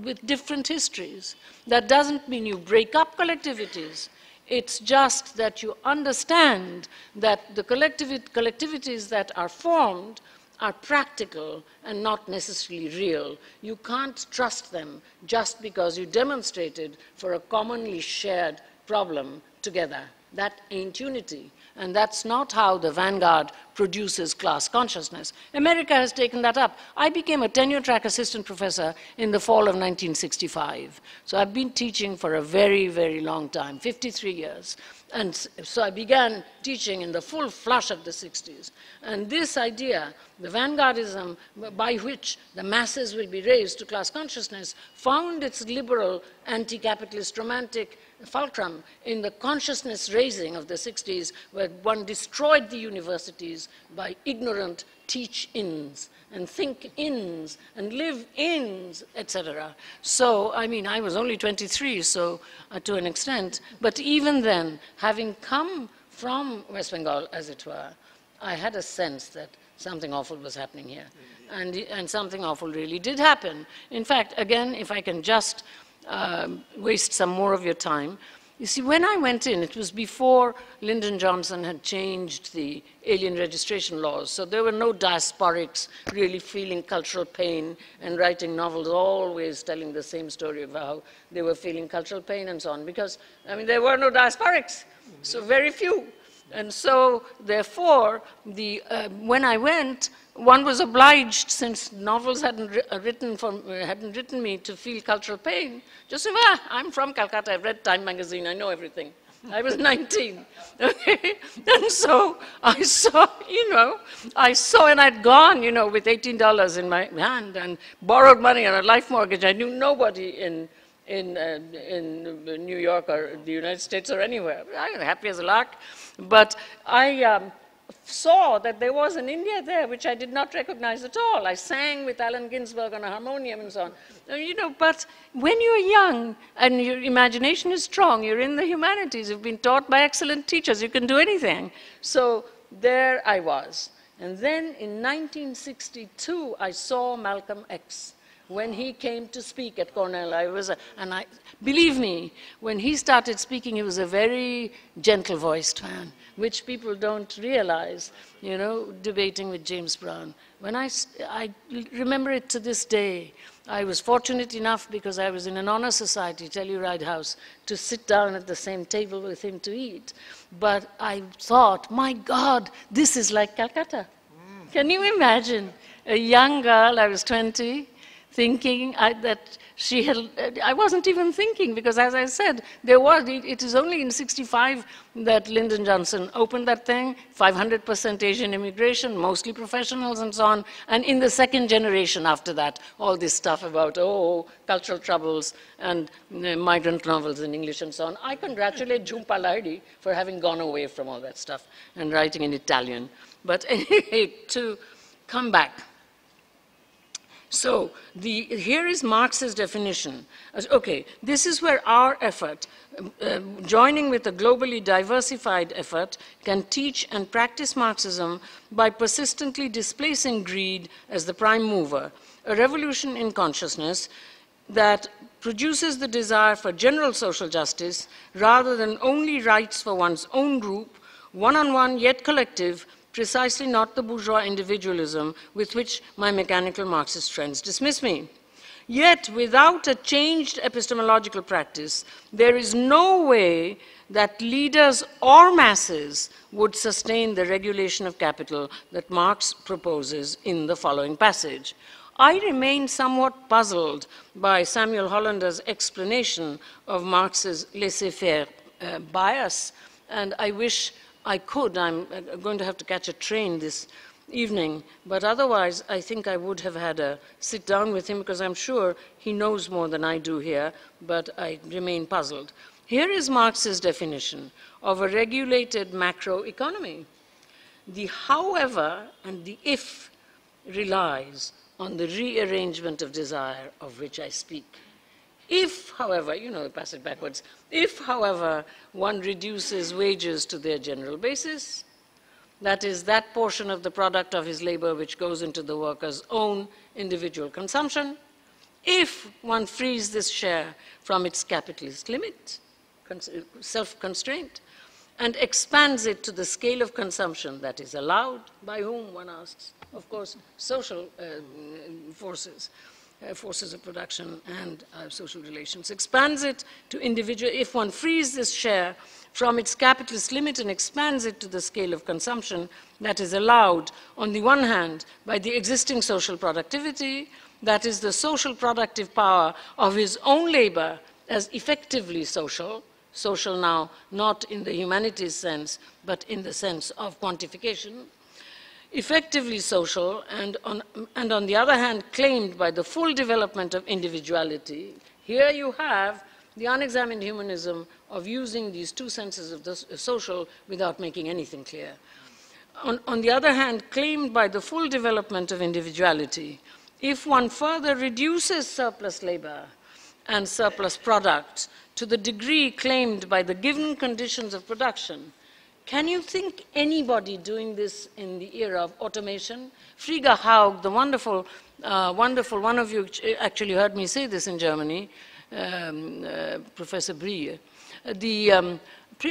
with different histories. That doesn't mean you break up collectivities. It's just that you understand that the collectivities that are formed are practical and not necessarily real. You can't trust them just because you demonstrated for a commonly shared problem together. That ain't unity. And that's not how the vanguard produces class consciousness. America has taken that up. I became a tenure-track assistant professor in the fall of 1965. So I've been teaching for a very, very long time, 53 years. And so I began teaching in the full flush of the 60s. And this idea, the vanguardism by which the masses will be raised to class consciousness, found its liberal, anti-capitalist, romantic fulcrum in the consciousness raising of the 60s, where one destroyed the universities by ignorant teach-ins and think-ins and live-ins, etc. So, I mean, I was only 23, so to an extent, but even then, having come from West Bengal, as it were, I had a sense that something awful was happening here. And something awful really did happen. In fact, again, if I can just waste some more of your time, you see, when I went in, it was before Lyndon Johnson had changed the alien registration laws. So there were no diasporics really feeling cultural pain and writing novels always telling the same story of how they were feeling cultural pain and so on. Because, I mean, there were no diasporics, so very few. And so, therefore, when I went, one was obliged, since novels hadn't written me to feel cultural pain, just say, well, I'm from Calcutta, I've read Time magazine, I know everything. I was 19, okay? And so I saw, and I'd gone, with $18 in my hand and borrowed money on a life mortgage. I knew nobody in New York or the United States or anywhere. I was happy as a lark. But I saw that there was an India there which I did not recognize at all. I sang with Allen Ginsberg on a harmonium and so on. But when you're young and your imagination is strong, you're in the humanities, you've been taught by excellent teachers, you can do anything. So there I was. And then in 1962, I saw Malcolm X. When he came to speak at Cornell, believe me, when he started speaking, he was a very gentle-voiced man, which people don't realize, debating with James Brown. When I remember it to this day. I was fortunate enough, because I was in an honor society, Telluride House, to sit down at the same table with him to eat. But I thought, my God, this is like Calcutta. Can you imagine? A young girl, I was 20, thinking that she had, I wasn't even thinking, because as I said, it is only in 65 that Lyndon Johnson opened that thing, 500% Asian immigration, mostly professionals and so on, and in the second generation after that, all this stuff about, cultural troubles and migrant novels in English and so on. I congratulate Jhumpa Lahiri for having gone away from all that stuff and writing in Italian. But anyway, to come back. So here is Marx's definition. Okay, this is where our effort, joining with a globally diversified effort, can teach and practice Marxism by persistently displacing greed as the prime mover, a revolution in consciousness that produces the desire for general social justice rather than only rights for one's own group, one-on-one yet collective, precisely not the bourgeois individualism with which my mechanical Marxist friends dismiss me. Yet, without a changed epistemological practice, there is no way that leaders or masses would sustain the regulation of capital that Marx proposes in the following passage. I remain somewhat puzzled by Samuel Hollander's explanation of Marx's laissez-faire bias, and I wish I could. I'm going to have to catch a train this evening, but otherwise I think I would have had a sit down with him, because I'm sure he knows more than I do here, but I remain puzzled. Here is Marx's definition of a regulated macroeconomy. The however and the if relies on the rearrangement of desire of which I speak. If, however, pass it backwards, if, however, one reduces wages to their general basis, that is, that portion of the product of his labor which goes into the worker's own individual consumption, if one frees this share from its capitalist limit, self-constraint, and expands it to the scale of consumption that is allowed, by whom, one asks, of course, social forces of production and social relations, expands it to individual, if one frees this share from its capitalist limit and expands it to the scale of consumption that is allowed, on the one hand, by the existing social productivity, that is the social productive power of his own labor as effectively social now not in the humanities sense, but in the sense of quantification, effectively social, and on the other hand, claimed by the full development of individuality. Here you have the unexamined humanism of using these two senses of the social without making anything clear. On the other hand, claimed by the full development of individuality, if one further reduces surplus labor and surplus product to the degree claimed by the given conditions of production, Can you think anybody doing this in the era of automation? Frigga Haug, the wonderful, wonderful, one of you actually heard me say this in Germany, Professor Brie.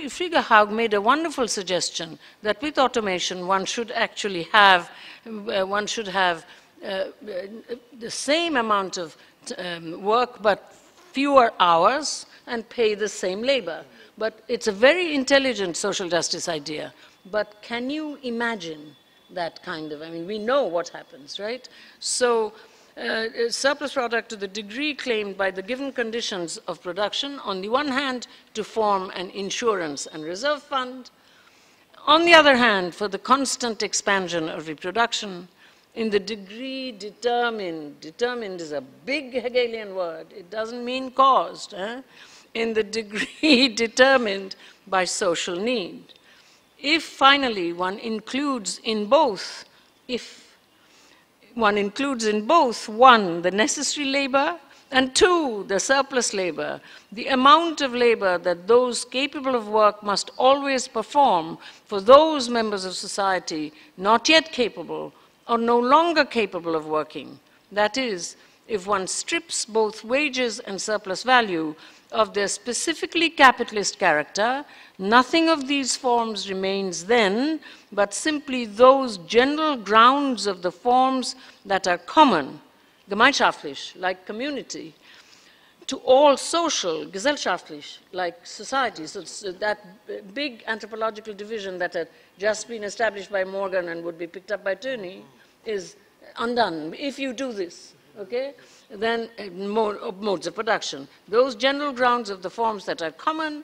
Frigga Haug made a wonderful suggestion that with automation one should actually have, the same amount of work but fewer hours and pay the same labor. But it's a very intelligent social justice idea. But can you imagine that kind of, I mean, we know what happens, right? So surplus product to the degree claimed by the given conditions of production, on the one hand, to form an insurance and reserve fund, on the other hand, for the constant expansion of reproduction, in the degree determined, determined is a big Hegelian word, it doesn't mean caused, in the degree determined by social need. If finally one includes in both, one, the necessary labor, and two, the surplus labor, the amount of labor that those capable of work must always perform for those members of society not yet capable or no longer capable of working. That is, if one strips both wages and surplus value of their specifically capitalist character, nothing of these forms remains then, but simply those general grounds of the forms that are common, gemeinschaftlich, like community, to all social, gesellschaftlich, like society. So that big anthropological division that had just been established by Morgan and would be picked up by Turney is undone. If you do this, okay? Then modes of production. Those general grounds of the forms that are common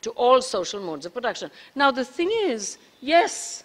to all social modes of production. Now the thing is, yes,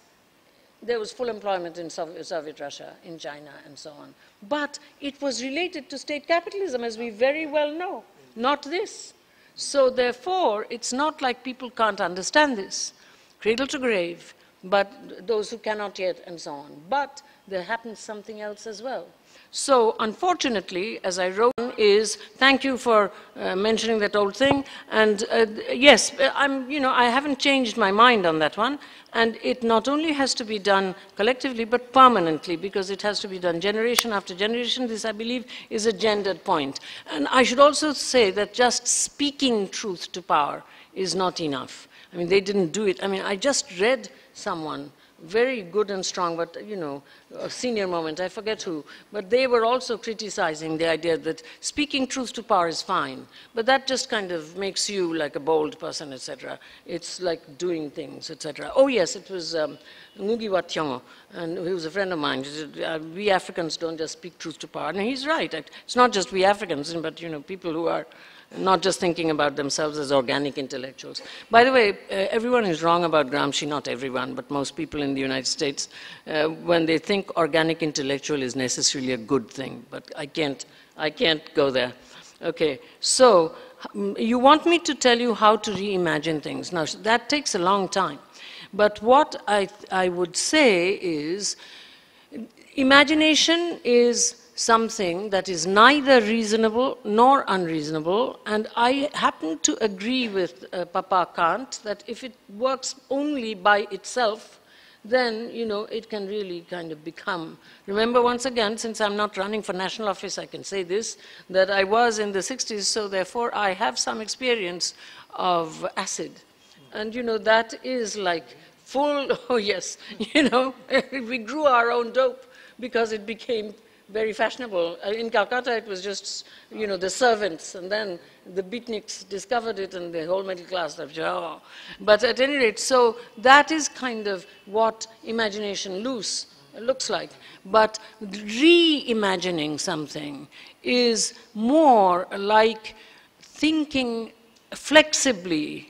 there was full employment in Soviet Russia, in China, and so on. But it was related to state capitalism, as we very well know, not this. So therefore, it's not like people can't understand this, cradle to grave, but those who cannot yet, and so on. But there happens something else as well. So unfortunately, as I wrote, is thank you for mentioning that old thing. And yes, I haven't changed my mind on that one. And it not only has to be done collectively, but permanently, because it has to be done generation after generation. This, I believe, is a gendered point. And I should also say that just speaking truth to power is not enough. I mean, they didn't do it. I mean, I just read someone very good and strong, but, a senior moment, I forget who, but they were also criticizing the idea that speaking truth to power is fine, but that just kind of makes you like a bold person, etc. It's like doing things, etc. Oh yes, it was Ngugi Wa Thiong'o, and he was a friend of mine. He said, we Africans don't just speak truth to power, and he's right. It's not just we Africans, but, people who are not just thinking about themselves as organic intellectuals. By the way, everyone is wrong about Gramsci, not everyone, but most people in the United States, when they think organic intellectual is necessarily a good thing, but I can't go there. Okay, so you want me to tell you how to reimagine things. Now, that takes a long time. But what I would say is, imagination is something that is neither reasonable nor unreasonable, and I happen to agree with Papa Kant that if it works only by itself, then, it can really kind of become. Remember, once again, since I'm not running for national office, I can say this, that I was in the 60s, so therefore I have some experience of acid. And, that is like full, oh yes, we grew our own dope because it became very fashionable. In Calcutta, it was just, the servants, and then the beatniks discovered it, and the whole middle class. But at any rate, so that is kind of what imagination looks like. But reimagining something is more like thinking flexibly.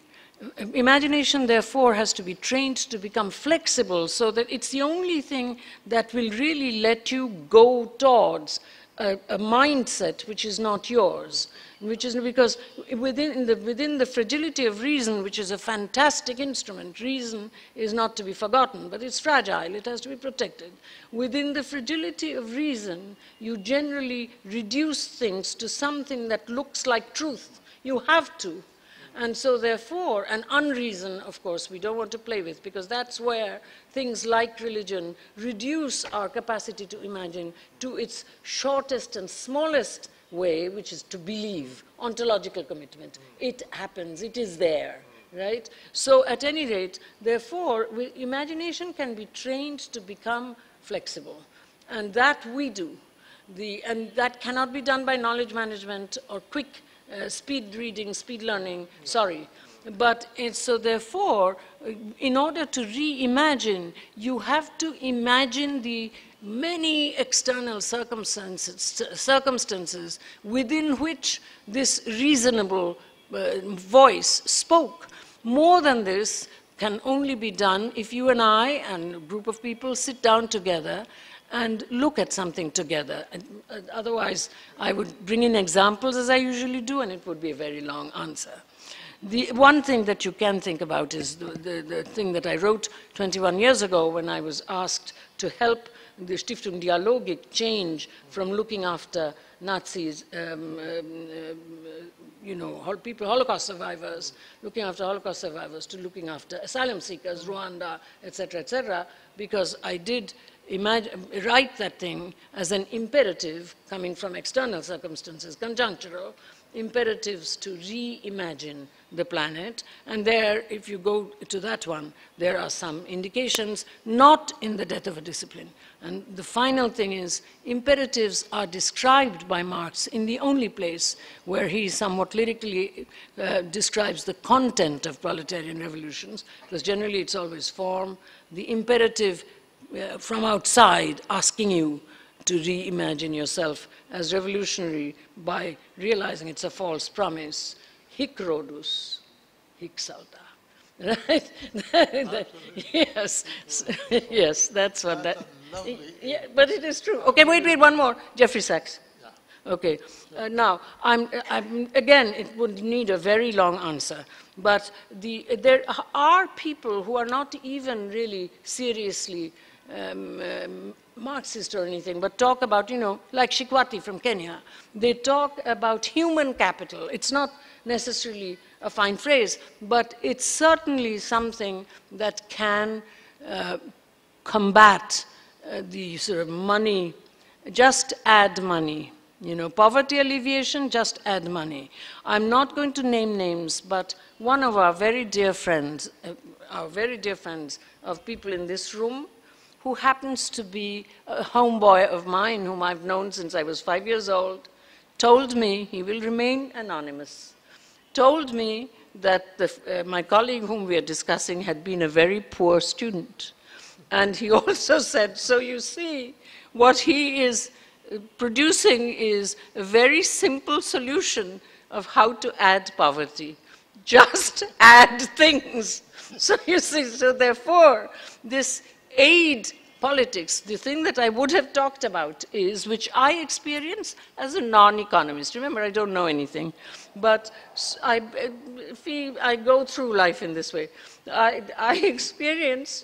Imagination, therefore, has to be trained to become flexible so that it's the only thing that will really let you go towards a mindset which is not yours, which is because within the fragility of reason, which is a fantastic instrument, reason is not to be forgotten, but it's fragile, it has to be protected. Within the fragility of reason, you generally reduce things to something that looks like truth. You have to. And so therefore, an unreason, of course, we don't want to play with, because that's where things like religion reduce our capacity to imagine to its shortest and smallest way, which is to believe, ontological commitment. It happens, it is there, right? So at any rate, therefore, imagination can be trained to become flexible. And that we do. And that cannot be done by knowledge management or quick speed reading, speed learning, sorry. But so therefore, in order to reimagine, you have to imagine the many external circumstances within which this reasonable voice spoke. More than this can only be done if you and I and a group of people sit down together and look at something together. Otherwise, I would bring in examples as I usually do, and it would be a very long answer. The one thing that you can think about is the thing that I wrote 21 years ago when I was asked to help the Stiftung Dialogik change from looking after Nazis, people, Holocaust survivors, looking after Holocaust survivors, to looking after asylum seekers, Rwanda, etc., because I did write that thing as an imperative coming from external circumstances, conjunctural, imperatives to reimagine the planet. And there, if you go to that one, there are some indications, not in the death of a discipline. And the final thing is, imperatives are described by Marx in the only place where he somewhat lyrically describes the content of proletarian revolutions, because generally it's always form. The imperative from outside asking you to reimagine yourself as revolutionary by realizing it's a false promise. Hic rodus, hic salta. Right? Yes, yes, that's what that. Yeah, but it is true. Okay, wait, one more. Jeffrey Sachs. Okay. Now, again, it would need a very long answer. But there are people who are not even really seriously Marxist or anything, but talk about, like Shikwati from Kenya. They talk about human capital. It's not necessarily a fine phrase, but it's certainly something that can combat the sort of money, just add money. Poverty alleviation, just add money. I'm not going to name names, but one of our very dear friends of people in this room, who happens to be a homeboy of mine, whom I've known since I was 5 years old, told me, he will remain anonymous, told me that my colleague whom we are discussing had been a very poor student. And he also said, so you see, what he is producing is a very simple solution of how to add poverty. Just add things. So you see, so therefore, this aid politics, the thing that I would have talked about is, which I experience as a non-economist. Remember, I don't know anything, but I go through life in this way. I experience,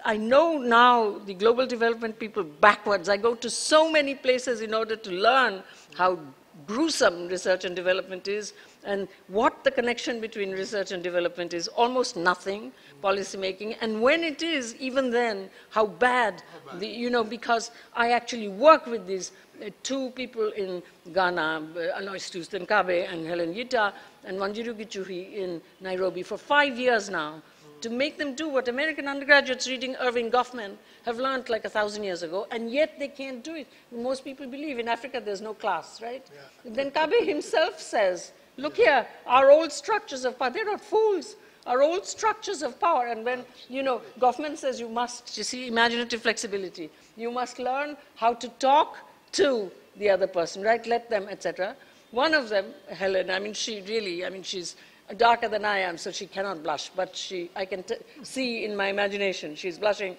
I know now the global development people backwards. I go to so many places in order to learn how gruesome research and development is, and what the connection between research and development is, almost nothing, policy making, and when it is, even then, how bad, because I actually work with these two people in Ghana, Alois Tustenkabe and Helen Yita, and Wanjiru Gichuhi in Nairobi for 5 years now, to make them do what American undergraduates reading Irving Goffman have learned like 1,000 years ago, and yet they can't do it. Most people believe in Africa there's no class, right? Yeah. Then Kabe himself says, look here, our old structures of power, they're not fools, our old structures of power. And when, Goffman says you must, imaginative flexibility, you must learn how to talk to the other person, right? Let them, etc. One of them, Helen, she's darker than I am, so she cannot blush, but I can see in my imagination, she's blushing.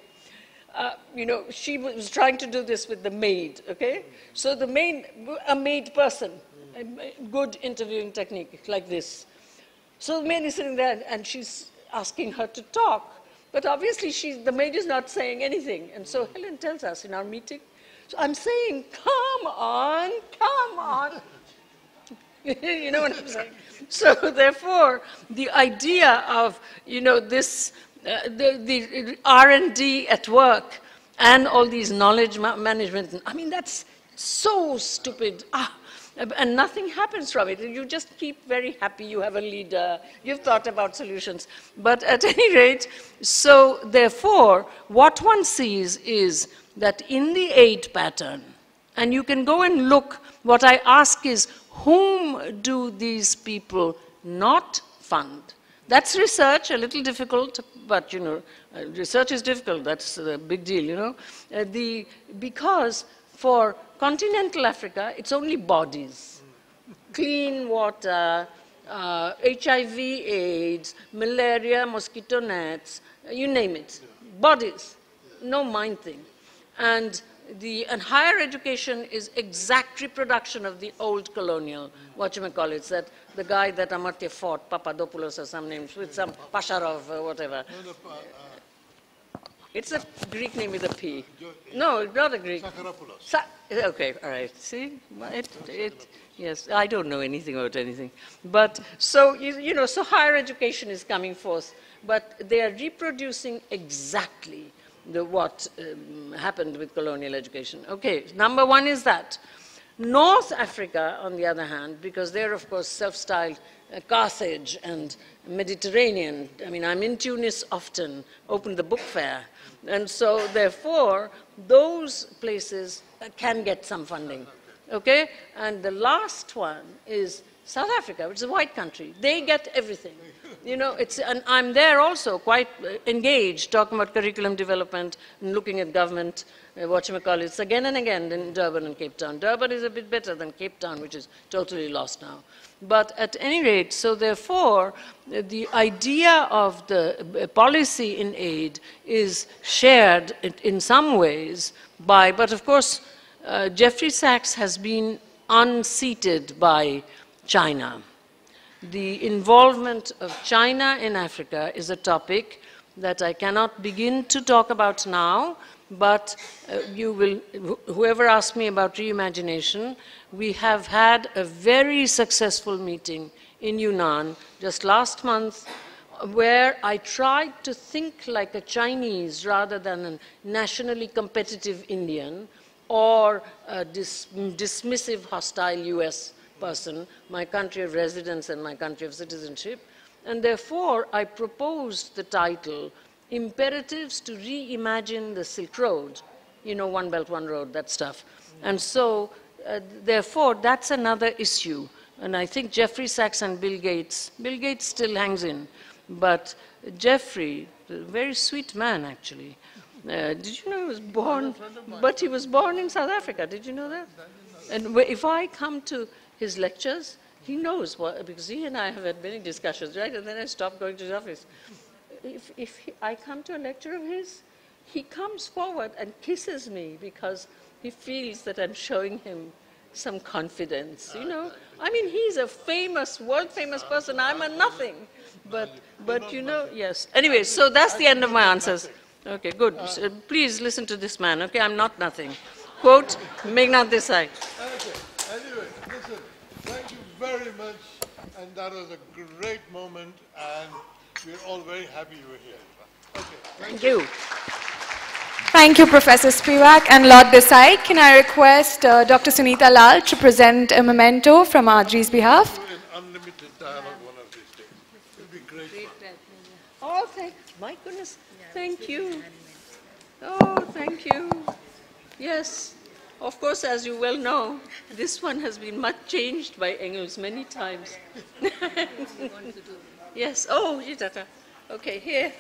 She was trying to do this with the maid, okay? So the maid, a maid person, a good interviewing technique like this. So the maid is sitting there and she's asking her to talk, but obviously the maid is not saying anything. And so Helen tells us in our meeting, so I'm saying, come on, You know what I'm saying? So therefore, the idea of, you know, this, the R&D at work and all these knowledge management, I mean, that's so stupid. And nothing happens from it. You just keep very happy, you have a leader, you've thought about solutions. But at any rate, so therefore, what one sees is that in the aid pattern, and you can go and look, what I ask is, whom do these people not fund? That's research, a little difficult, but you know, research is difficult, that's a big deal, you know. Because for continental Africa, it's only bodies. Clean water, HIV, AIDS, malaria, mosquito nets, you name it. Bodies, no mind thing. And higher education is exact reproduction of the old colonial, whatchamacallits, that the guy that Amartya fought, Papadopoulos or some names, with some Pasharov or whatever. It's a Greek name with a P. No, not a Greek. Okay, all right. See? Yes, I don't know anything about anything. But so, you know, so higher education is coming forth, but they are reproducing exactly what happened with colonial education. Okay, number one is that. North Africa, on the other hand, because they're, of course, self-styled Carthage and Mediterranean. I mean, I'm in Tunis often, open the book fair. And so, therefore, those places can get some funding. Okay? And the last one is South Africa, which is a white country. They get everything. You know, and I'm there also quite engaged, talking about curriculum development and looking at government, whatchamacallits, again and again in Durban and Cape Town. Durban is a bit better than Cape Town, which is totally lost now. But at any rate, so therefore, the idea of the policy in aid is shared in some ways by, but of course, Jeffrey Sachs has been unseated by China. The involvement of China in Africa is a topic that I cannot begin to talk about now, but whoever asked me about reimagination, we have had a very successful meeting in Yunnan just last month, where I tried to think like a Chinese rather than a nationally competitive Indian or a dismissive, hostile US person, my country of residence and my country of citizenship. And therefore, I proposed the title, Imperatives to Reimagine the Silk Road. You know, One Belt, One Road, that stuff. And so, therefore, that's another issue. And I think Jeffrey Sachs and Bill Gates still hangs in, but Jeffrey, a very sweet man actually. Did you know he was born, but he was born in South Africa, did you know that? And if I come to his lectures, he knows what, because he and I have had many discussions, right? And then I stopped going to his office. If I come to a lecture of his, he comes forward and kisses me because he feels that I'm showing him some confidence, you know. I mean, he's a famous, world-famous person. I'm a nothing. But you know, yes. Anyway, so that's the end of my answers. Okay, good. So please listen to this man, okay? I'm not nothing. Quote, Meghnad Desai. Okay. Anyway, listen, thank you very much. And that was a great moment. And we're all very happy you were here. Okay, thank you. Thank you, Professor Spivak and Lord Desai. Can I request Dr. Sunita Lal to present a memento from Audrey's behalf? Do an unlimited dialogue one of these days. It will be great fun. Oh, my goodness. Thank you. Oh, thank you. Yes. Of course, as you well know, this one has been much changed by Engels many times. Yes. Oh, Jitata. Okay, here.